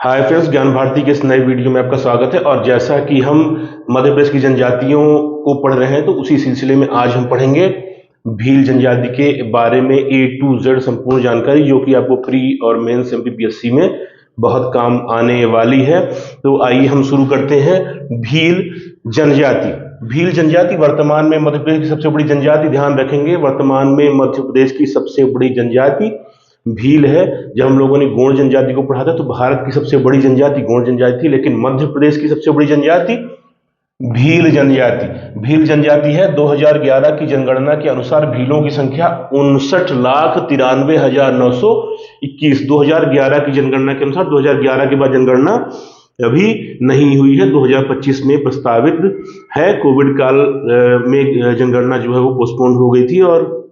Hi friends, ज्ञान भारती के इस नए वीडियो में आपका स्वागत है। और जैसा कि हम मध्य प्रदेश की जनजातियों को पढ़ रहे हैं, तो उसी सिलसिले में आज हम पढ़ेंगे भील जनजाति के बारे में A to Z संपूर्ण जानकारी, जो कि आपको प्री और मेंस MPPSC में बहुत काम आने वाली है। तो आइए हम शुरू करते हैं। भील जनजाति। भील जनजाति वर्तमान में मध्य प्रदेश की सबसे बड़ी जनजाति, ध्यान रखेंगे, वर्तमान में मध्य प्रदेश की सबसे बड़ी जनजाति भील है। जब हम लोगों ने गोंड जनजाति को पढ़ा था तो भारत की सबसे बड़ी जनजाति गोंड जनजाति थी, लेकिन मध्य प्रदेश की सबसे बड़ी जनजाति भील जनजाति। भील जनजाति है। 2011 की जनगणना के अनुसार भीलों की संख्या 59,93,921। 2011 की जनगणना के अनुसार, 2011 के बाद जनगणना अभी नहीं हुई है, 2025 में प्रस्तावित है। कोविड काल में जनगणना जो है वो पोस्टपोन हो गई थी और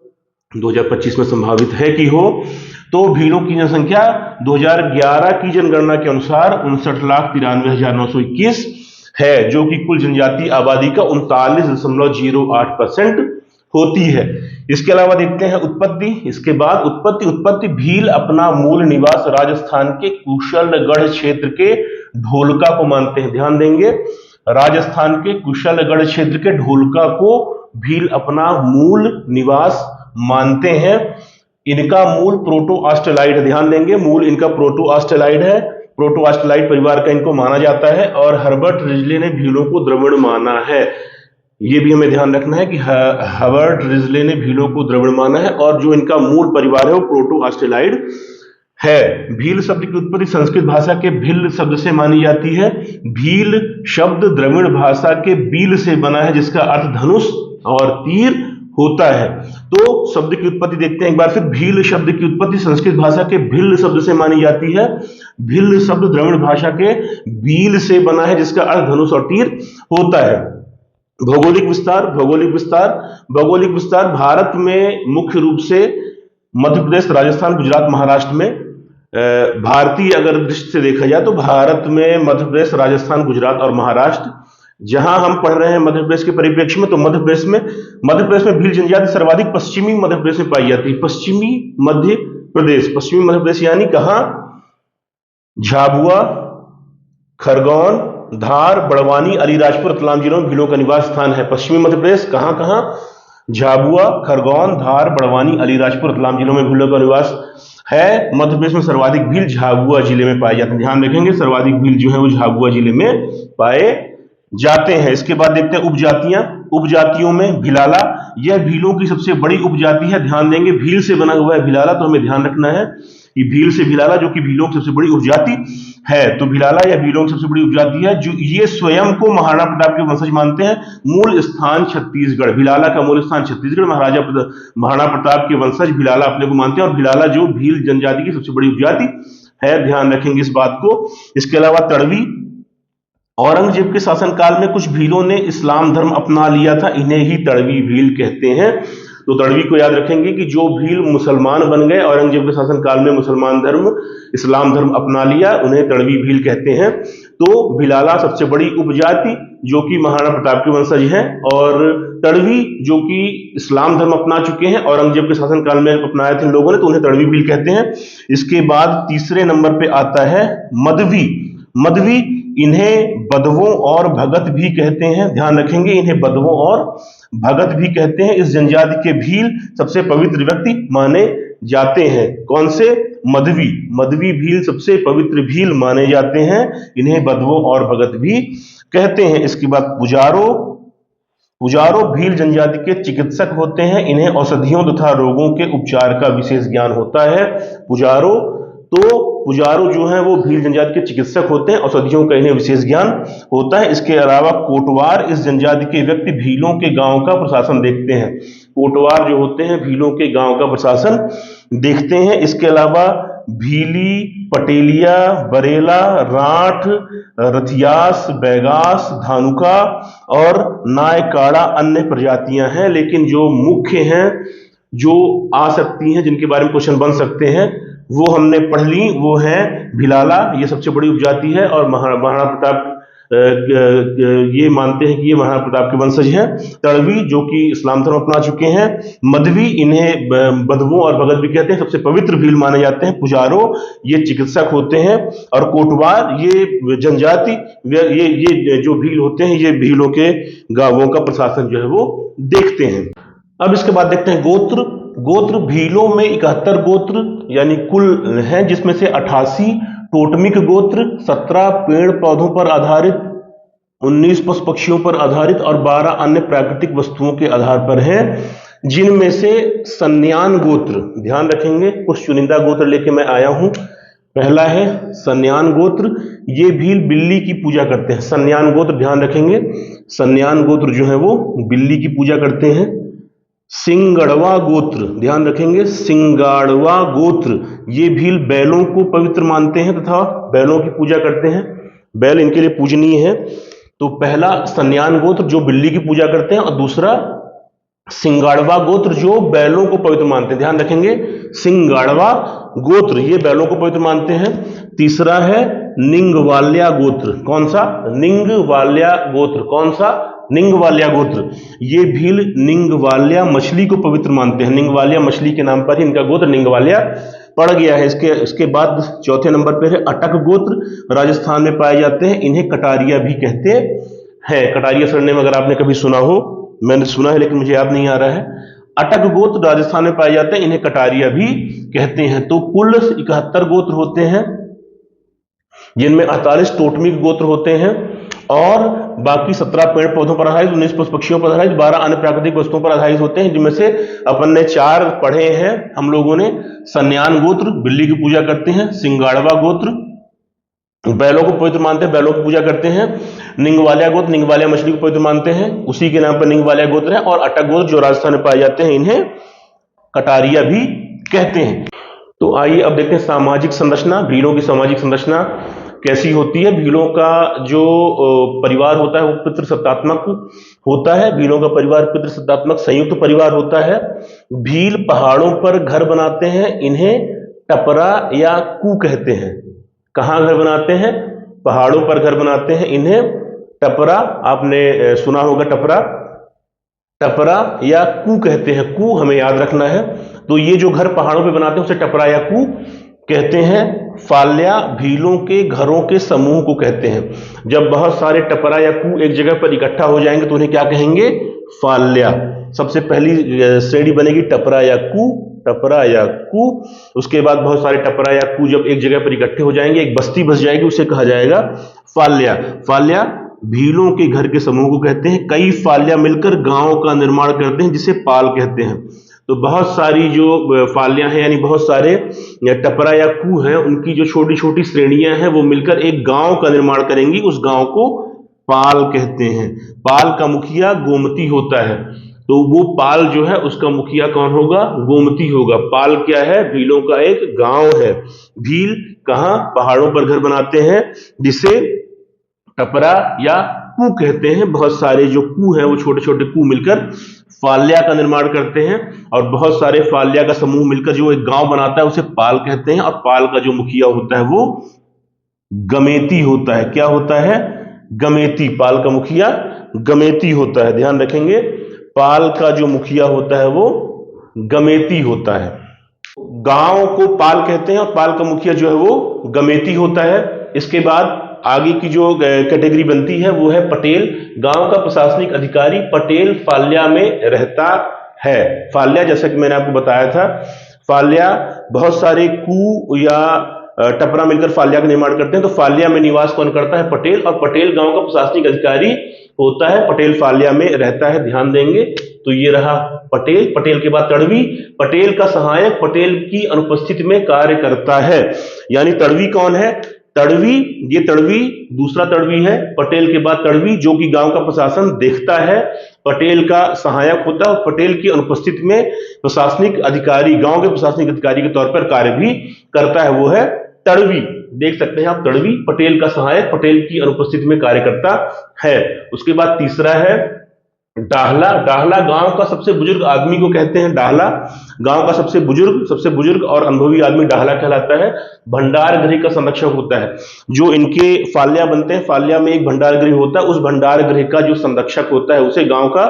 2025 में संभावित है कि हो। तो भीलों की जनसंख्या 2011 की जनगणना के अनुसार 59,93,921 है, जो कि कुल जनजाति आबादी का 39.08% होती है। इसके अलावा देखते हैं उत्पत्ति। इसके बाद उत्पत्ति भील अपना मूल निवास राजस्थान के कुशलगढ़ क्षेत्र के ढोलका को मानते हैं। ध्यान देंगे, राजस्थान के कुशलगढ़ क्षेत्र के ढोलका को भील अपना मूल निवास मानते हैं। इनका मूल प्रोटो ऑस्ट्रेलाइड, ध्यान देंगे, मूल इनका प्रोटो ऑस्ट्रेलाइड है। प्रोटो ऑस्ट्रेलाइड परिवार का इनको माना जाता है। और हर्बर्ट रिजले ने भीलों को द्रविड़ माना है। ये भी हमें ध्यान रखना है कि हर्बर्ट रिजले ने भीलों को द्रविड़ माना है, और जो इनका मूल परिवार है वो प्रोटो ऑस्ट्रेलाइड है। भील शब्द की उत्पत्ति संस्कृत भाषा के भिल शब्द से मानी जाती है। भील शब्द द्रविड़ भाषा के बील से बना है, जिसका अर्थ धनुष और तीर होता है। तो शब्द की उत्पत्ति देखते हैं एक बार फिर। भील शब्द की उत्पत्ति संस्कृत भाषा के भिल शब्द से मानी जाती है। भिल शब्द द्रविड़ भाषा के बील से बना है, जिसका अर्थ धनुष और तीर होता है। भौगोलिक विस्तार भारत में मुख्य रूप से मध्य प्रदेश, राजस्थान, गुजरात, महाराष्ट्र में, भारतीय अगर दृष्टि से देखा जाए तो भारत में मध्य प्रदेश, राजस्थान, गुजरात और महाराष्ट्र। जहां हम पढ़ रहे हैं मध्य प्रदेश के परिप्रेक्ष्य में, तो मध्य प्रदेश में भील जनजाति सर्वाधिक पश्चिमी मध्य प्रदेश में पाई जाती है। पश्चिमी मध्य प्रदेश यानी कहां? झाबुआ, खरगोन, धार, बड़वानी, अलीराजपुर, रतलाम जिलों में भीलों का निवास स्थान है। पश्चिमी मध्य प्रदेश कहां? झाबुआ, खरगोन, धार, बड़वानी, अलीराजपुर, रतलाम जिलों में भीलों का निवास है। मध्य प्रदेश में सर्वाधिक भील झाबुआ जिले में पाए जाते हैं। ध्यान रखेंगे, सर्वाधिक भील जो है वो झाबुआ जिले में पाए जाते हैं। इसके बाद देखते हैं उपजातियां। उपजातियों में भिलाला, यह भीलों की सबसे बड़ी उपजाति है। ध्यान देंगे, भील से बना हुआ है भिलाला, तो हमें ध्यान रखना है कि भील से भिलाला, जो कि भीलों की सबसे बड़ी उपजाति है। तो भिलाला यह भीलों की सबसे बड़ी उपजाति है। जो ये स्वयं को महाराणा प्रताप के वंशज मानते हैं। मूल स्थान छत्तीसगढ़, भिलाला का मूल स्थान छत्तीसगढ़। महाराणा प्रताप के वंशज भिलाला अपने को मानते हैं, और भिलाला जो भील जनजाति की सबसे बड़ी उपजाति है। ध्यान रखेंगे इस बात को। इसके अलावा तड़वी, औरंगजेब के शासनकाल में कुछ भीलों ने इस्लाम धर्म अपना लिया था, इन्हें ही तड़वी भील कहते हैं। तो तड़वी को याद रखेंगे कि जो भील मुसलमान बन गए, औरंगजेब के शासनकाल में मुसलमान धर्म, इस्लाम धर्म अपना लिया, उन्हें तड़वी भील कहते हैं। तो भिलाला सबसे बड़ी उपजाति जो कि महाराणा प्रताप के वंशज हैं, और तड़वी जो कि इस्लाम धर्म अपना चुके हैं, औरंगजेब के शासनकाल में अपनाए थे लोगों ने, तो उन्हें तड़वी भील कहते हैं। इसके बाद तीसरे नंबर पे आता है मदवी। इन्हें बदवों और भगत भी कहते हैं। ध्यान रखेंगे, इन्हें बदवों और भगत भी कहते हैं। इस जनजाति के भील सबसे पवित्र व्यक्ति माने जाते हैं। कौन से? मदवी भील सबसे पवित्र भील माने जाते हैं। इन्हें बदवों और भगत भी कहते हैं। इसके बाद पुजारो भील जनजाति के चिकित्सक होते हैं। इन्हें औषधियों तथा रोगों के उपचार का विशेष ज्ञान होता है। पुजारो जो है वो भील जनजाति के चिकित्सक होते हैं, औषधियों का इन्हें विशेष ज्ञान होता है। इसके अलावा कोटवार, इस जनजाति के व्यक्ति भीलों के गांव का प्रशासन देखते हैं। कोटवार जो होते हैं भीलों के गांव का प्रशासन देखते हैं। इसके अलावा भीली, पटेलिया, बरेला, राठ, रथियास, बैगास, धानुका और नायकाड़ा अन्य प्रजातियां हैं, लेकिन जो मुख्य हैं, जो आ सकती हैं, जिनके बारे में क्वेश्चन बन सकते हैं, वो हमने पढ़ ली। वो है भिलाला, ये सबसे बड़ी उपजाति है, और महाराणा प्रताप ये मानते हैं कि ये महाराणा प्रताप के वंशज हैं। तड़वी जो कि इस्लाम धर्म अपना चुके हैं। मध्वी, इन्हें बधवों और भगत भी कहते हैं, सबसे पवित्र भील माने जाते हैं। पुजारो, ये चिकित्सक होते हैं। और कोटवार, ये जनजाति, ये जो भील होते हैं, ये भीलों के गांवों का प्रशासन जो है वो देखते हैं। अब इसके बाद देखते हैं गोत्र। गोत्र भीलों में 71 गोत्र यानी कुल हैं, जिसमें से 88 टोटमिक गोत्र, 17 पेड़ पौधों पर आधारित, 19 पशु पक्षियों पर आधारित और 12 अन्य प्राकृतिक वस्तुओं के आधार पर हैं, जिनमें से सन्यान गोत्र, ध्यान रखेंगे कुछ चुनिंदा गोत्र लेके मैं आया हूं। पहला है सन्यान गोत्र, ये भील बिल्ली की पूजा करते हैं। सन्यान गोत्र ध्यान रखेंगे, सन्यान गोत्र जो है वो बिल्ली की पूजा करते हैं। सिंगड़वा गोत्र, ध्यान रखेंगे, सिंगाड़वा गोत्र, ये भील बैलों को पवित्र मानते हैं तथा बैलों की पूजा करते हैं। बैल इनके लिए पूजनीय है। तो पहला सन्यान गोत्र जो बिल्ली की पूजा करते हैं, और दूसरा सिंगाड़वा गोत्र जो बैलों को पवित्र मानते हैं। ध्यान रखेंगे, सिंगाड़वा गोत्र ये बैलों को पवित्र मानते हैं। तीसरा है निंगवाल्या गोत्र। कौन सा? निंगवाल्या गोत्र। कौन सा? निंगवाल्या गोत्र। ये भील निंगवाल्या मछली को पवित्र मानते हैं। निंगवाल्या मछली के नाम पर ही इनका गोत्र निंगवाल्या पड़ गया है। इसके बाद चौथे नंबर पर है अटक गोत्र, राजस्थान में पाए जाते हैं। इन्हें कटारिया भी कहते हैं। कटारिया सरनेम अगर आपने कभी सुना हो, मैंने सुना है लेकिन मुझे याद नहीं आ रहा है। अटक गोत्र राजस्थान में पाए जाते हैं, इन्हें कटारिया भी कहते हैं। तो कुल 71 गोत्र होते हैं, जिनमें 48 टोटमिक गोत्र होते हैं और बाकी 17 पेड़ पौधों पर आधारित, 19 पशु पक्षियों पर आधारित, 12 अन्य प्राकृतिक वस्तुओं पर आधारित होते हैं, जिनमें से अपन ने 4 पढ़े हैं हम लोगों ने। सन्यान गोत्र बिल्ली की पूजा करते हैं, सिंगाड़वा गोत्र बैलों को पवित्र मानते हैं, बैलों की पूजा करते हैं, निंगवालिया गोत्र निंगवालिया मछली को पवित्र मानते हैं, उसी के नाम पर निंगवालिया गोत्र है, और अटक गोत्र जो राजस्थान में पाए जाते हैं, इन्हें कटारिया भी कहते हैं। तो आइए अब देखते हैं सामाजिक संरचना। भीलों की सामाजिक संरचना कैसी होती है। भीलों का जो परिवार होता है वो पितृसत्तात्मक होता है। भीलों का परिवार पितृसत्तात्मक संयुक्त परिवार होता है। भील पहाड़ों पर घर बनाते हैं, इन्हें टपरा या कू कहते हैं। कहाँ घर बनाते हैं? पहाड़ों पर घर बनाते हैं, इन्हें टपरा, आपने सुना होगा टपरा, टपरा या कू कहते हैं। कू हमें याद रखना है। तो ये जो घर पहाड़ों पे बनाते हैं उसे टपरा या कू कहते हैं। फाल्या भीलों के घरों के समूह को कहते हैं। जब बहुत सारे टपरा या कू एक जगह पर इकट्ठा हो जाएंगे तो उन्हें क्या कहेंगे? फाल्या। सबसे पहली श्रेणी बनेगी टपरा या कू, टपरा या कू। उसके बाद बहुत सारे टपरा या कू जब एक जगह पर इकट्ठे हो जाएंगे, एक बस्ती बस जाएगी, उसे कहा जाएगा फाल्या। फाल्या भीलों के घर के समूह को कहते हैं। कई फाल्या मिलकर गांव का निर्माण करते हैं, जिसे पाल कहते हैं। तो बहुत सारी जो फालियां हैं, यानी बहुत सारे टपरा या कू हैं, उनकी जो छोटी छोटी श्रेणियां हैं वो मिलकर एक गांव का निर्माण करेंगी। उस गांव को पाल कहते हैं। पाल का मुखिया गोमती होता है। तो वो पाल जो है उसका मुखिया कौन होगा? गोमती होगा। पाल क्या है? भीलों का एक गांव है। भील कहां? पहाड़ों पर घर बनाते हैं, जिसे टपरा या कू कहते हैं। बहुत सारे जो कू हैं वो छोटे छोटे कू मिलकर फाल्या का निर्माण करते हैं, और बहुत सारे फाल्या का समूह मिलकर जो एक गांव बनाता है उसे पाल कहते हैं। और पाल का जो मुखिया होता है वो गमेती होता है। क्या होता है? गमेती। पाल का मुखिया गमेती होता है। ध्यान रखेंगे, पाल का जो मुखिया होता है वो गमेती होता है। गांव को पाल कहते हैं और पाल का मुखिया जो है वो गमेती होता है। इसके बाद आगे की जो कैटेगरी बनती है वो है पटेल। गांव का प्रशासनिक अधिकारी पटेल फाल्या में रहता है। फाल्या, जैसा कि मैंने आपको बताया था, फाल्या बहुत सारे कू या टपरा मिलकर फाल्या का निर्माण करते हैं। तो फाल्या में निवास कौन करता है? पटेल। और पटेल गांव का प्रशासनिक अधिकारी होता है। पटेल फाल्या में रहता है, ध्यान देंगे। तो ये रहा पटेल। पटेल के बाद तड़वी। पटेल का सहायक पटेल की अनुपस्थिति में कार्य करता है। यानी तड़वी कौन है? तड़वी, ये तड़वी दूसरा तड़वी है। पटेल के बाद तड़वी जो कि गांव का प्रशासन देखता है, पटेल का सहायक होता है, और पटेल की अनुपस्थिति में प्रशासनिक अधिकारी, गांव के प्रशासनिक अधिकारी के तौर पर कार्य भी करता है, वो है तड़वी। देख सकते हैं आप, तड़वी पटेल का सहायक, पटेल की अनुपस्थिति में कार्य करता है। उसके बाद तीसरा है डाहला, डाहला गांव का सबसे बुजुर्ग आदमी को कहते हैं डाहला। गांव का सबसे बुजुर्ग और अनुभवी आदमी डाहला कहलाता है। भंडार गृह का संरक्षक होता है। जो इनके फाल्या बनते हैं, फाल्या में एक भंडार गृह होता है, उस भंडार गृह का जो संरक्षक होता है उसे गांव का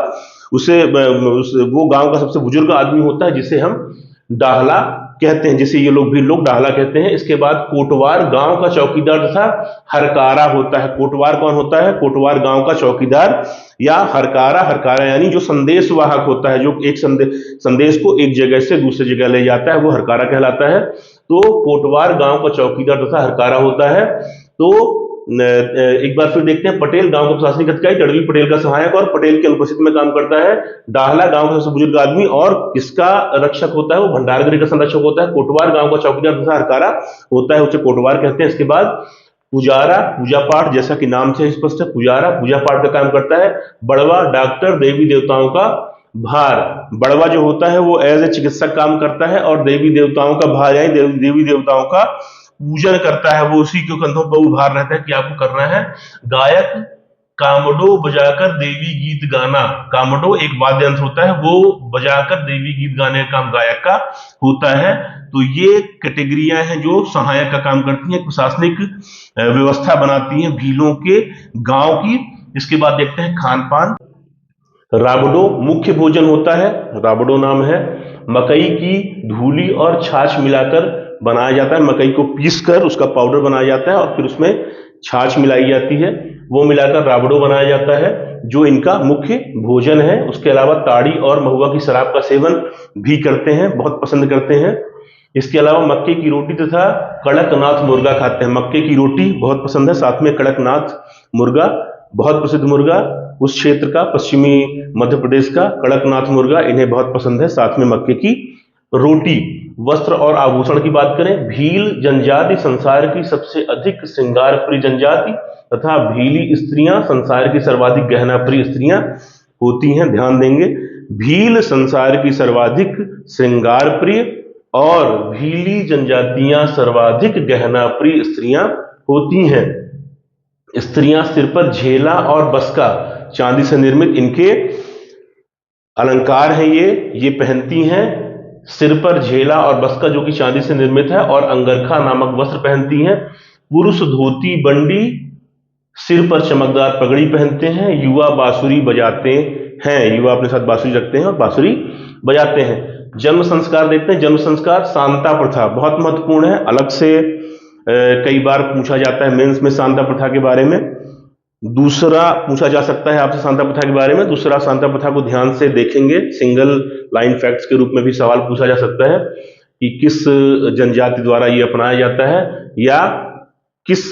वो गांव का सबसे बुजुर्ग आदमी होता है, जिसे हम डाहला कहते हैं, जिसे ये लोग भी लोग डाहला कहते हैं। इसके बाद कोटवार गांव का चौकीदार तथा हरकारा होता है। कोटवार कौन होता है? कोटवार गांव का चौकीदार या हरकारा, हरकारा यानी जो संदेश वाहक होता है, जो एक संदेश को एक जगह से दूसरी जगह ले जाता है, वो हरकारा कहलाता है। तो कोटवार गांव का चौकीदार तथा हरकारा होता है। तो एक बार फिर देखते हैं, पटेल गांव का प्रशासनिक अधिकारी, तड़वी पटेल का सहायक और पटेल की अनुपस्थिति में काम करता है। डाहला गांव का सबसे बुजुर्ग आदमी और किसका रक्षक होता है? वो भंडारगृह का संरक्षक होता है। कोटवार गांव का चौकीदार तथा हरकारा होता है, उसे कोटवार कहते हैं। इसके बाद पुजारा, पूजा पाठ, जैसा कि नाम से स्पष्ट है, पुजारा पूजा पाठ का काम करता है। बड़वा डॉक्टर, देवी देवताओं का भार। बड़वा जो होता है वो एज ए चिकित्सक काम करता है और देवी देवताओं का भार यानी देवी देवताओं का पूजन करता है। वो उसी के कंधों पर वो भार रहता है कि आपको करना है। गायक, कामडो बजाकर देवी गीत गाना। कामडो एक वाद्य यंत्र होता है, वो बजाकर देवी गीत गाने का काम गायक का होता है। तो ये कैटेगरियां हैं जो सहायक का काम करती हैं, प्रशासनिक व्यवस्था बनाती हैं भीलों के गांव की। इसके बाद देखते हैं खान पान। राबडो मुख्य भोजन होता है, राबडो नाम है। मकई की धूली और छाछ मिलाकर बनाया जाता है। मकई को पीसकर उसका पाउडर बनाया जाता है और फिर उसमें छाछ मिलाई जाती है, वो मिलाकर राबड़ो बनाया जाता है, जो इनका मुख्य भोजन है। उसके अलावा ताड़ी और महुआ की शराब का सेवन भी करते हैं, बहुत पसंद करते हैं। इसके अलावा मक्के की रोटी तथा कड़कनाथ मुर्गा खाते हैं। मक्के की रोटी बहुत पसंद है, साथ में कड़कनाथ मुर्गा, बहुत प्रसिद्ध मुर्गा उस क्षेत्र का, पश्चिमी मध्य प्रदेश का कड़कनाथ मुर्गा इन्हें बहुत पसंद है, साथ में मक्के की रोटी। वस्त्र और आभूषण की बात करें, भील जनजाति संसार की सबसे अधिक श्रृंगार प्रिय जनजाति तथा भीली स्त्रियां संसार की सर्वाधिक गहना प्रिय स्त्रियां होती हैं। ध्यान देंगे, भील संसार की सर्वाधिक श्रृंगार प्रिय और भीली जनजातियां सर्वाधिक गहना प्रिय स्त्रियां होती हैं। स्त्रियां सिर पर झेला और बसका, चांदी से निर्मित इनके अलंकार हैं, ये पहनती हैं। सिर पर झेला और बसका जो कि चांदी से निर्मित है, और अंगरखा नामक वस्त्र पहनती हैं। पुरुष धोती बंडी, सिर पर चमकदार पगड़ी पहनते हैं। युवा बांसुरी बजाते हैं, युवा अपने साथ बांसुरी रखते हैं और बांसुरी बजाते हैं। जन्म संस्कार देखते हैं। जन्म संस्कार सांता प्रथा बहुत महत्वपूर्ण है, अलग से कई बार पूछा जाता है मेंस में सांता प्रथा के बारे में। दूसरा पूछा जा सकता है आपसे सांता प्रथा के बारे में। दूसरा, सांता प्रथा को ध्यान से देखेंगे, सिंगल लाइन फैक्ट्स के रूप में भी सवाल पूछा जा सकता है कि किस जनजाति द्वारा ये अपनाया जाता है या किस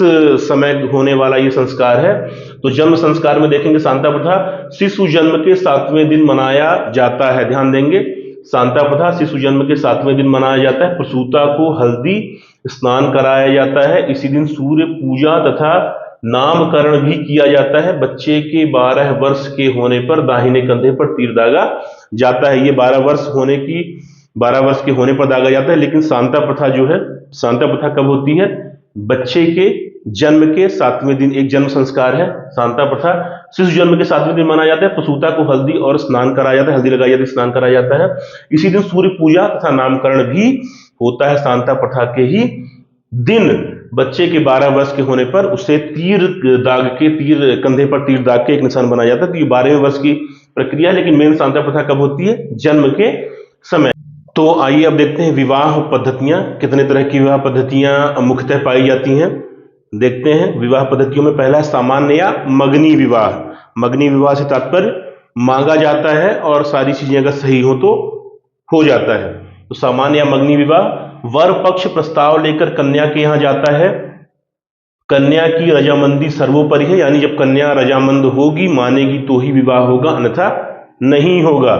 समय होने वाला ये संस्कार है। तो जन्म संस्कार में देखेंगे सांता प्रथा शिशु जन्म के 7वें दिन मनाया जाता है। ध्यान देंगे, सांता प्रथा शिशु जन्म के 7वें दिन मनाया जाता है। प्रसूता को हल्दी स्नान कराया जाता है। इसी दिन सूर्य पूजा तथा नामकरण भी किया जाता है। बच्चे के 12 वर्ष के होने पर दाहिने कंधे पर तीर दागा जाता है। ये 12 वर्ष के होने पर दागा जाता है। लेकिन सांता प्रथा जो है, सांता प्रथा कब होती है? बच्चे के जन्म के 7वें दिन एक जन्म संस्कार है। सांता प्रथा शिशु जन्म के 7वें दिन मनाया जाता है। प्रसूता को हल्दी और स्नान कराया जाता है, हल्दी लगाई जाती है, स्नान कराया जाता है। इसी दिन सूर्य पूजा तथा नामकरण भी होता है। सांता प्रथा के ही दिन बच्चे के 12 वर्ष के होने पर उसे तीर कंधे पर तीर दाग के एक निशान बनाया जाता है। तो ये 12वें वर्ष की प्रक्रिया है, लेकिन मेन सांता प्रथा कब होती है? जन्म के समय। तो आइए अब देखते हैं विवाह पद्धतियां, कितने तरह की विवाह पद्धतियां मुख्यतः पाई जाती हैं देखते हैं। विवाह पद्धतियों में पहला है सामान्य या मगनी विवाह। मगनी विवाह से तात्पर्य मांगा जाता है और सारी चीजें अगर सही हो तो हो जाता है। तो सामान्य या मगनी विवाह, वर पक्ष प्रस्ताव लेकर कन्या के यहां जाता है। कन्या की रजामंदी सर्वोपरि है, यानी जब कन्या रजामंद होगी, मानेगी तो ही विवाह होगा, अन्यथा नहीं होगा।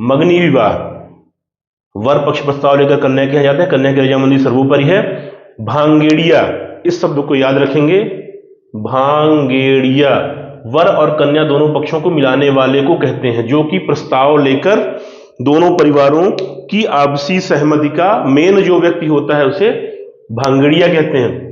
मगनी विवाह, वर पक्ष प्रस्ताव लेकर कन्या के यहां जाते हैं, कन्या की रजामंदी सर्वोपरि है। भांगेड़िया, इस शब्द को याद रखेंगे, भांगेड़िया वर और कन्या दोनों पक्षों को मिलाने वाले को कहते हैं, जो कि प्रस्ताव लेकर दोनों परिवारों की आपसी सहमति का मेन जो व्यक्ति होता है उसे भांगड़िया कहते हैं।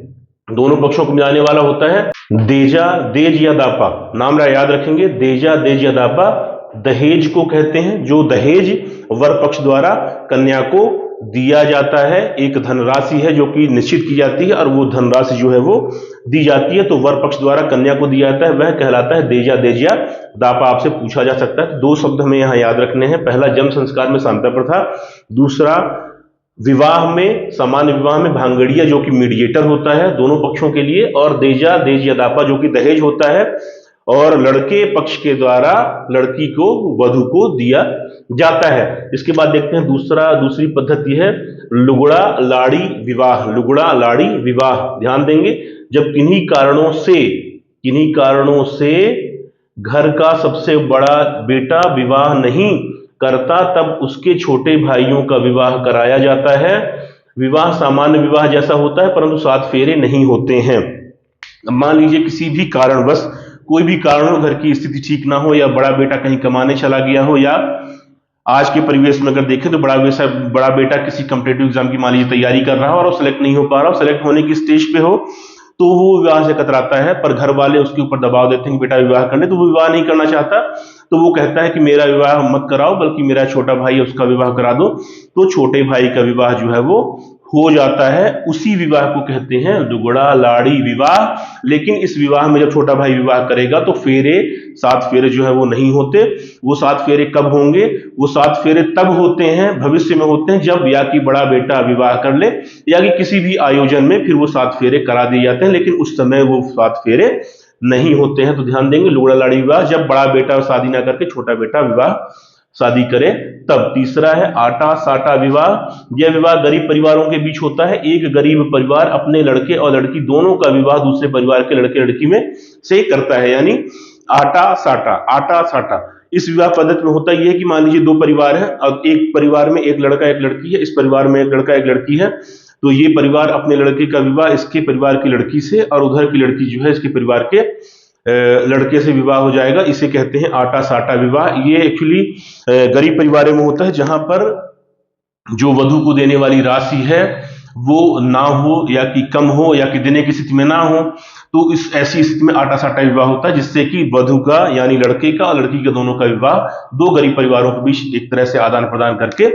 दोनों पक्षों को मिलाने वाला होता है। देजा, देज या दापा, नाम याद रखेंगे, देजा, देज या दापा दहेज को कहते हैं, जो दहेज वर पक्ष द्वारा कन्या को दिया जाता है। एक धनराशि है जो कि निश्चित की जाती है और वो धनराशि जो है वो दी जाती है, तो वर पक्ष द्वारा कन्या को दिया जाता है, वह कहलाता है देजा देजिया दापा। आपसे पूछा जा सकता है। तो दो शब्द हमें यहाँ याद रखने हैं। पहला जन्म संस्कार में सांता प्रथा, दूसरा विवाह में, सामान्य विवाह में भांगड़िया जो कि मीडिएटर होता है दोनों पक्षों के लिए, और देजा देजिया दापा जो कि दहेज होता है और लड़के पक्ष के द्वारा लड़की को, वधु को दिया जाता है। इसके बाद देखते हैं दूसरी पद्धति है लुगड़ा लाड़ी विवाह। लुगड़ा लाड़ी विवाह, ध्यान देंगे, जब किन्हीं कारणों से घर का सबसे बड़ा बेटा विवाह नहीं करता, तब उसके छोटे भाइयों का विवाह कराया जाता है। विवाह सामान्य विवाह जैसा होता है, परंतु 7 फेरे नहीं होते हैं। मान लीजिए किसी भी कारणवश, कोई भी कारण हो, घर की स्थिति ठीक ना हो, या बड़ा बेटा कहीं कमाने चला गया हो, या आज के परिवेश में अगर देखें तो बड़ा बेटा किसी कॉम्पिटेटिव एग्जाम की मान लीजिए तैयारी कर रहा हो और सेलेक्ट नहीं हो पा रहा हो, सेलेक्ट होने की स्टेज पे हो, तो वो विवाह से कतराता है, पर घर वाले उसके ऊपर दबाव देते हैं कि बेटा विवाह कर ले, तो वो विवाह नहीं करना चाहता। तो वो कहता है कि मेरा विवाह मत कराओ, बल्कि मेरा छोटा भाई है उसका विवाह करा दो। तो छोटे भाई का विवाह जो है वो हो जाता है। उसी विवाह को कहते हैं लुगड़ा लाड़ी विवाह। लेकिन इस विवाह में जब छोटा भाई विवाह करेगा तो 7 फेरे जो है वो नहीं होते। वो 7 फेरे कब होंगे? वो 7 फेरे तब होते हैं, भविष्य में होते हैं, जब या कि बड़ा बेटा विवाह कर ले या कि किसी भी आयोजन में फिर वो 7 फेरे करा दिए जाते हैं, लेकिन उस समय वो 7 फेरे नहीं होते हैं। तो ध्यान देंगे, लुगड़ा लाड़ी विवाह जब बड़ा बेटा शादी ना करके छोटा बेटा विवाह शादी करे तब। तीसरा है आटा साटा विवाह। यह विवाह गरीब परिवारों के बीच होता है। एक गरीब परिवार अपने लड़के और लड़की दोनों का विवाह दूसरे परिवार के लड़के लड़की में से करता है, यानी आटा साटा। इस विवाह पद्धति में होता यह है कि मान लीजिए 2 परिवार है और एक परिवार में एक लड़का एक लड़की है, इस परिवार में एक लड़का एक लड़की है, तो ये परिवार अपने लड़के का विवाह इसके परिवार की लड़की से और उधर की लड़की जो है इसके परिवार के लड़के से विवाह हो जाएगा। इसे कहते हैं आटा साटा विवाह। ये एक्चुअली गरीब परिवारों में होता है, जहां पर जो वधु को देने वाली राशि है वो ना हो या कि कम हो या कि देने की स्थिति में ना हो, तो इस ऐसी स्थिति में आटा साटा विवाह होता है, जिससे कि वधु का यानी लड़के का और लड़की का दोनों का विवाह 2 गरीब परिवारों के बीच एक तरह से आदान प्रदान करके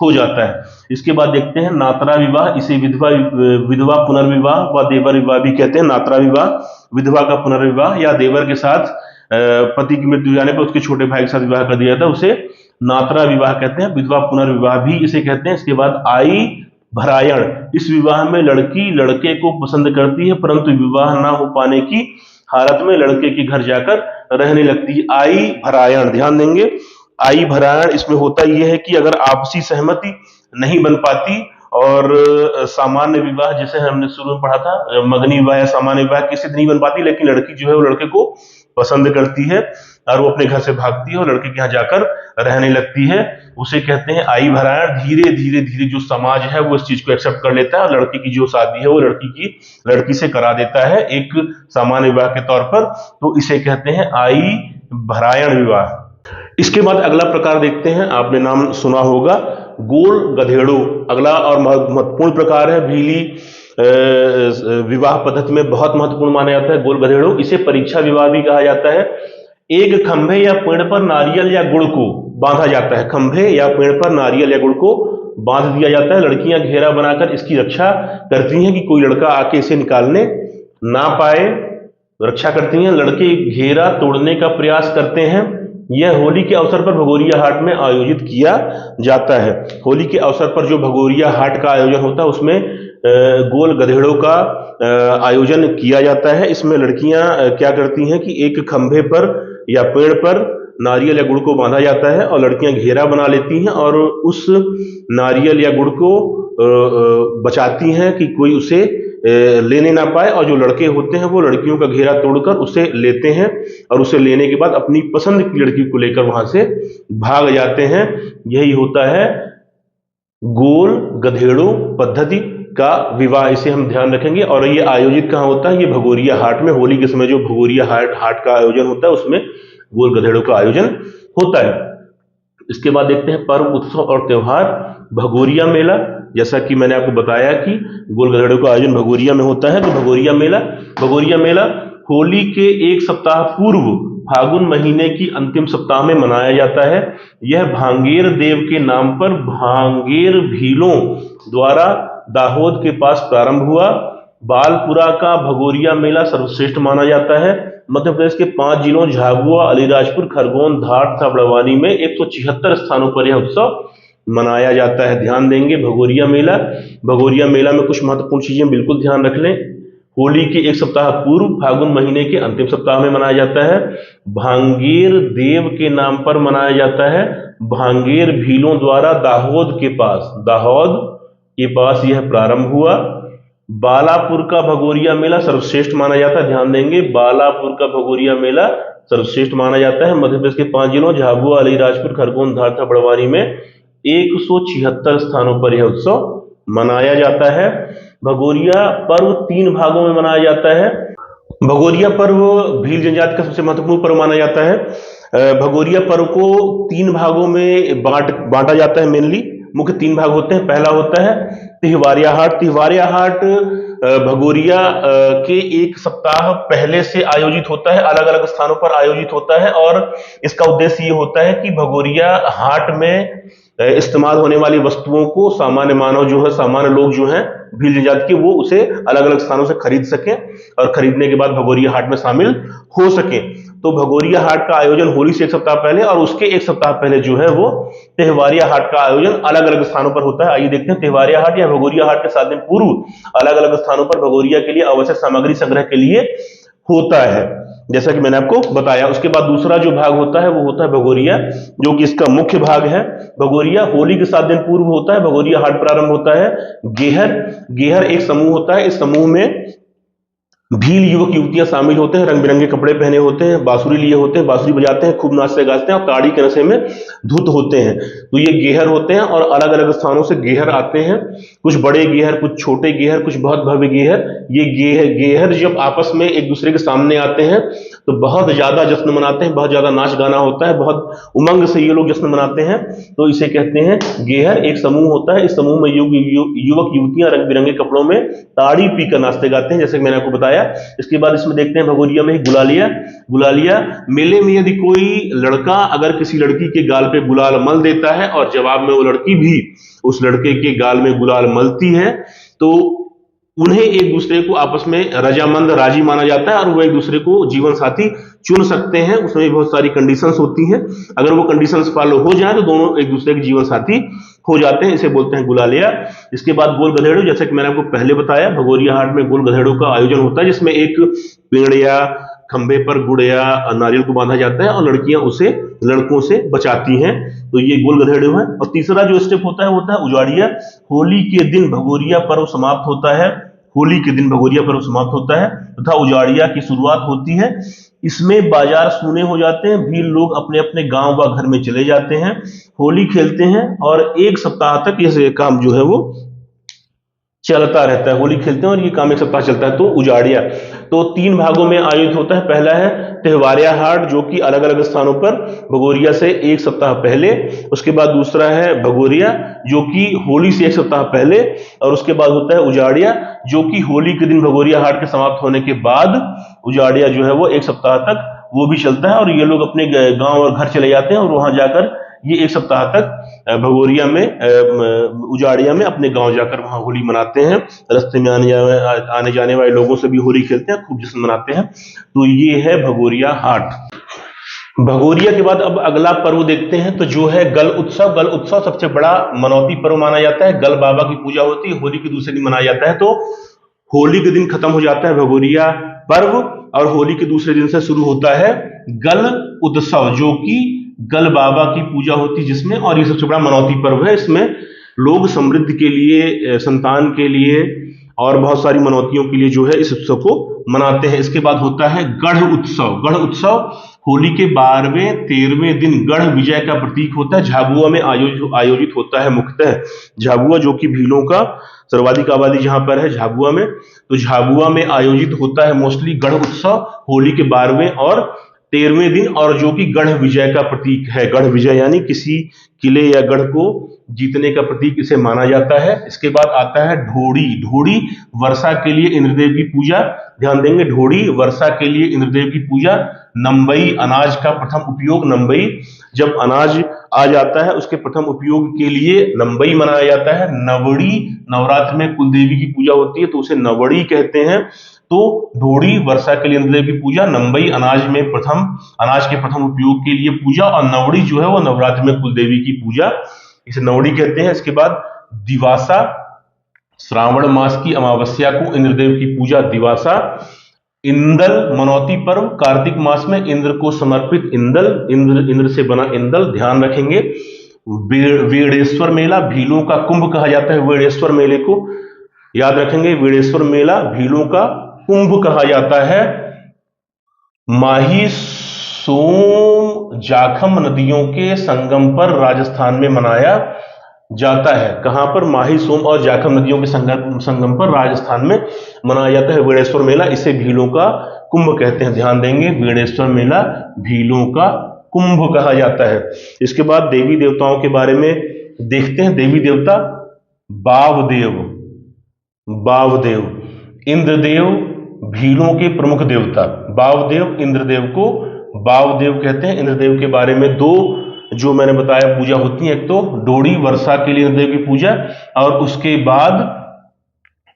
हो जाता है। इसके बाद देखते हैं नातरा विवाह। इसे विधवा पुनर्विवाह व देवर विवाह भी कहते हैं। नातरा विवाह विधवा का पुनर्विवाह या देवर के साथ पति की मृत्यु जाने पर उसके छोटे भाई के साथ विवाह कर दिया जाता है, उसे नातरा विवाह कहते हैं। विधवा पुनर्विवाह भी इसे कहते हैं। इसके बाद आई भरायण। इस विवाह में लड़की लड़के को पसंद करती है, परंतु विवाह ना हो पाने की हालत में लड़के के घर जाकर रहने लगती है। आई भरायण, ध्यान देंगे, आई भरायण इसमें होता यह है कि अगर आपसी सहमति नहीं बन पाती और सामान्य विवाह जैसे हमने शुरू में पढ़ा था, मगनी विवाह या सामान्य विवाह की स्थिति नहीं बन पाती, लेकिन लड़की जो है वो लड़के को पसंद करती है और वो अपने घर से भागती है और लड़के के यहाँ जाकर रहने लगती है, उसे कहते हैं आई भरायण। धीरे धीरे जो समाज है वो इस चीज को एक्सेप्ट कर लेता है और लड़की की जो शादी है वो लड़की से करा देता है एक सामान्य विवाह के तौर पर, तो इसे कहते हैं आई भरायण विवाह। इसके बाद अगला प्रकार देखते हैं, आपने नाम सुना होगा गोल गधेड़ो। अगला और महत्वपूर्ण प्रकार है, भीली विवाह पद्धति में बहुत महत्वपूर्ण माना जाता है गोल गधेड़ो। इसे परीक्षा विवाह भी कहा जाता है। एक खंभे या पेड़ पर नारियल या गुड़ को बांधा जाता है। खंभे या पेड़ पर नारियल या गुड़ को बांध दिया जाता है। लड़कियां घेरा बनाकर इसकी रक्षा करती हैं कि कोई लड़का आके इसे निकालने ना पाए, रक्षा करती हैं। लड़के घेरा तोड़ने का प्रयास करते हैं। यह होली के अवसर पर भगोरिया हाट में आयोजित किया जाता है। होली के अवसर पर जो भगोरिया हाट का आयोजन होता है उसमें गोल गधेड़ों का आयोजन किया जाता है। इसमें लड़कियां क्या करती हैं कि एक खंभे पर या पेड़ पर नारियल या गुड़ को बांधा जाता है और लड़कियां घेरा बना लेती हैं और उस नारियल या गुड़ को बचाती हैं कि कोई उसे लेने ना पाए, और जो लड़के होते हैं वो लड़कियों का घेरा तोड़कर उसे लेते हैं और उसे लेने के बाद अपनी पसंद की लड़की को लेकर वहां से भाग जाते हैं। यही होता है गोल गधेड़ो पद्धति का विवाह। इसे हम ध्यान रखेंगे। और ये आयोजित कहाँ होता है? ये भगोरिया हाट में। होली के समय जो भगोरिया हाट का आयोजन होता है उसमें गोल गधेड़ों का आयोजन होता है। इसके बाद देखते हैं पर्व उत्सव और त्योहार। भगोरिया मेला, जैसा कि मैंने आपको बताया कि गोल गधेड़ों का आयोजन भगोरिया में होता है, तो भगोरिया मेला होली के 1 सप्ताह पूर्व फागुन महीने की अंतिम सप्ताह में मनाया जाता है। यह भांगेर देव के नाम पर भांगेर भीलों द्वारा दाहोद के पास प्रारंभ हुआ। बालपुरा का भगोरिया मेला सर्वश्रेष्ठ माना जाता है। मध्य प्रदेश के 5 जिलों झाबुआ, अलीराजपुर, खरगोन, धार तथा बड़वानी में 176 स्थानों पर यह उत्सव मनाया जाता है। ध्यान देंगे भगोरिया मेला में कुछ महत्वपूर्ण चीजें बिल्कुल ध्यान रख लें। होली के एक सप्ताह पूर्व फागुन महीने के अंतिम सप्ताह में मनाया जाता है। भांगेर देव के नाम पर मनाया जाता है। भांगेर भीलों द्वारा दाहोद के पास यह प्रारंभ हुआ। बालापुर का भगोरिया मेला सर्वश्रेष्ठ माना जाता है। ध्यान देंगे, बालापुर का भगोरिया मेला सर्वश्रेष्ठ माना जाता है। मध्य प्रदेश के 5 जिलों झाबुआ, अलीराजपुर, खरगोन, धार तथा बड़वानी में 176 स्थानों पर यह उत्सव मनाया जाता है। भगोरिया पर्व 3 भागों में मनाया जाता है। भगोरिया पर्व भील जनजाति का सबसे महत्वपूर्ण पर्व माना जाता है। भगोरिया पर्व को 3 भागों में बांटा जाता है। मेनली मुख्य 3 भाग होते हैं। पहला होता है तिहवारिया हाट। तिहवारिया हाट भगोरिया के एक सप्ताह पहले से आयोजित होता है, अलग अलग स्थानों पर आयोजित होता है और इसका उद्देश्य ये होता है कि भगोरिया हाट में इस्तेमाल होने वाली वस्तुओं को सामान्य मानव जो है, सामान्य लोग जो हैं भील जनजाति के, वो उसे अलग अलग स्थानों से खरीद सकें और खरीदने के बाद भगोरिया हाट में शामिल हो सके। तो भगोरिया हाट का आयोजन होली से एक सप्ताह पहले और उसके एक सप्ताह पहले जो है वो तिहवारिया हाट का आयोजन अलग अलग स्थानों पर होता है। आइए देखते हैं तिहवारिया हाट या भगोरिया हाट के 7 दिन पूर्व अलग अलग स्थानों पर भगोरिया के लिए आवश्यक सामग्री संग्रह के लिए होता है, जैसा कि मैंने आपको बताया। उसके बाद दूसरा जो भाग होता है वो होता है भगोरिया, जो कि इसका मुख्य भाग है। भगोरिया होली के 7 दिन पूर्व होता है। भगोरिया हाट प्रारंभ होता है। गेहर एक समूह होता है। इस समूह में भील युवक युवतियां शामिल होते हैं, रंग बिरंगे कपड़े पहने होते हैं, बांसुरी लिए होते हैं, बांसुरी बजाते हैं, खूब नाचते गाते हैं और ताड़ी के नशे में धुत होते हैं। तो ये गेहर होते हैं और अलग अलग स्थानों से गेहर आते हैं। कुछ बड़े गेहर, कुछ छोटे गेहर, कुछ बहुत भव्य गेहर। ये गेहर जब आपस में एक दूसरे के सामने आते हैं तो बहुत ज्यादा जश्न मनाते हैं, बहुत ज्यादा नाच गाना होता है, बहुत उमंग से ये लोग जश्न मनाते हैं। तो इसे कहते हैं गेहर। एक समूह होता है। इस समूह में युवक युवतियां रंग बिरंगे कपड़ों में ताड़ी पीकर नाचते गाते हैं, जैसे मैंने आपको बताया। इसके बाद इसमें देखते हैं भगोरिया में गुलालिया मेले में यदि कोई लड़का अगर किसी लड़की के गाल पे गुलाल मल देता है और जवाब में वो लड़की भी उस लड़के के गाल में गुलाल मलती है तो उन्हें एक दूसरे को आपस में रजामंद राजी माना जाता है और वो एक दूसरे को जीवन साथी चुन सकते हैं। उसमें बहुत सारी कंडीशंस होती हैं। अगर वो कंडीशंस फॉलो हो जाए तो दोनों एक दूसरे के जीवन साथी हो जाते हैं। इसे बोलते हैं गुलालिया। इसके बाद गोल गधेड़ो, जैसे कि मैंने आपको पहले बताया, भगोरिया हाट में गोल गधेड़ो का आयोजन होता है, जिसमें एक पेड़ या खंभे पर गुड़ या नारियल को बांधा जाता है और लड़कियां उसे लड़कों से बचाती हैं। तो ये गोल गधेड़ो है। और तीसरा जो स्टेप होता है उजाड़िया। होली के दिन भगोरिया पर्व समाप्त होता है। होली के दिन भगोरिया पर्व समाप्त होता है तथा उजाड़िया की शुरुआत होती है। इसमें बाजार सूने हो जाते हैं। भील लोग अपने अपने गांव व घर में चले जाते हैं, होली खेलते हैं और एक सप्ताह तक ये काम जो है वो चलता रहता है। होली खेलते हैं और ये काम एक सप्ताह चलता है। तो उजाड़िया तो 3 भागों में आयोजित होता है। पहला है तिहवारिया हाट, जो कि अलग अलग स्थानों पर भगोरिया से एक सप्ताह पहले। उसके बाद दूसरा है भगोरिया, जो कि होली से एक सप्ताह पहले। और उसके बाद होता है उजाड़िया, जो कि होली के दिन भगोरिया हाट के समाप्त होने के बाद उजाड़िया जो है वो एक सप्ताह तक वो भी चलता है और ये लोग अपने गांव और घर चले जाते हैं और वहां जाकर ये एक सप्ताह तक भगोरिया में उजाड़िया में अपने गांव जाकर वहां होली मनाते हैं। रास्ते में आने जाने वाले लोगों से भी होली खेलते हैं, खूब जश्न मनाते हैं। तो ये है भगोरिया हाट। भगोरिया के बाद अब अगला पर्व देखते हैं, तो जो है गल उत्सव। गल उत्सव सबसे बड़ा मनौती पर्व माना जाता है। गल बाबा की पूजा होती है, होली के दूसरे दिन मनाया जाता है। तो होली के दिन खत्म हो जाता है भगोरिया पर्व और होली के दूसरे दिन से शुरू होता है गल उत्सव, जो कि गल बाबा की पूजा होती है जिसमें, और ये सबसे बड़ा मनौती पर्व है। इसमें लोग समृद्धि के लिए, संतान के लिए और बहुत सारी मनौतियों के लिए जो है इस उत्सव को मनाते हैं। इसके बाद होता है गढ़ उत्सव। गढ़ उत्सव होली के 12वें 13वें दिन गढ़ विजय का प्रतीक होता है। झाबुआ में आयोजित होता है। मुख्यतः झाबुआ, जो कि भीलों का सर्वाधिक आबादी जहां पर है झाबुआ में, तो झाबुआ में आयोजित होता है मोस्टली गढ़ उत्सव होली के 12वें और 13वें दिन, और जो कि गढ़ विजय का प्रतीक है। गढ़ विजय यानी किसी किले या गढ़ को जीतने का प्रतीक इसे माना जाता है। इसके बाद आता है ढोड़ी। ढोड़ी वर्षा के लिए इंद्रदेव की पूजा। ध्यान देंगे, ढोड़ी वर्षा के लिए इंद्रदेव की पूजा। नंबई अनाज का प्रथम उपयोग, नंबई जब अनाज आ जाता है उसके प्रथम उपयोग के लिए नंबई मनाया जाता है। नवड़ी, नवरात्र में कुल देवी की पूजा होती है तो उसे नवड़ी कहते हैं। तो ढोड़ी वर्षा के लिए इंद्रदेव की पूजा, नंबई अनाज के प्रथम उपयोग के लिए पूजा, और नवड़ी जो है वो नवरात्र में कुल देवी की पूजा, इसे नवड़ी कहते हैं। इसके बाद दिवासा, श्रावण मास की अमावस्या को इंद्रदेव की पूजा दिवासा। इंदल, मनौती पर्व, कार्तिक मास में इंद्र को समर्पित इंदल, इंद्र से बना इंदल, ध्यान रखेंगे। वेणेश्वर मेला, भीलों का कुंभ कहा जाता है वेणेश्वर मेले को, याद रखेंगे। वेणेश्वर मेला भीलों का कुंभ कहा जाता है। माही सोम जाखम नदियों के संगम पर राजस्थान में मनाया जाता है। कहां पर? माही सोम और जाखम नदियों के संगम पर राजस्थान में मनाया जाता है वेणेश्वर मेला। इसे भीलों का कुंभ कहते हैं, ध्यान देंगे। वेणेश्वर मेला भीलों का कुंभ कहा जाता है। इसके बाद देवी देवताओं के बारे में देखते हैं। देवी देवता बावदेव, बावदेव, इंद्रदेव भीलों के प्रमुख देवता, बावदेव, इंद्रदेव को बावदेव कहते हैं। इंद्रदेव के बारे में दो जो मैंने बताया पूजा होती है, एक तो डोड़ी वर्षा के लिए इंद्रदेव की पूजा, और उसके बाद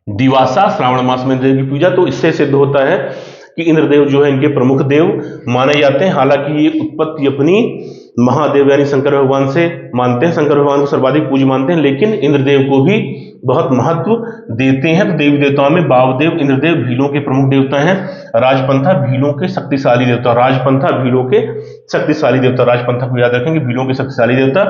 दिवासा श्रावण मास में इंद्रदेव की पूजा। तो इससे सिद्ध होता है कि इंद्रदेव जो है इनके प्रमुख देव माने जाते हैं। हालांकि ये उत्पत्ति अपनी महादेव यानी शंकर भगवान से मानते हैं, शंकर भगवान को सर्वाधिक पूज्य मानते हैं, लेकिन इंद्रदेव को भी बहुत महत्व देते हैं। तो देवी देवताओं में बावदेव, इंद्रदेव भीलों के प्रमुख देवता हैं। राजपंथा भीलों के शक्तिशाली देवता, राजपंथा भीलों के शक्तिशाली देवता, राजपंथा को याद रखेंगे, भीलों के शक्तिशाली देवता।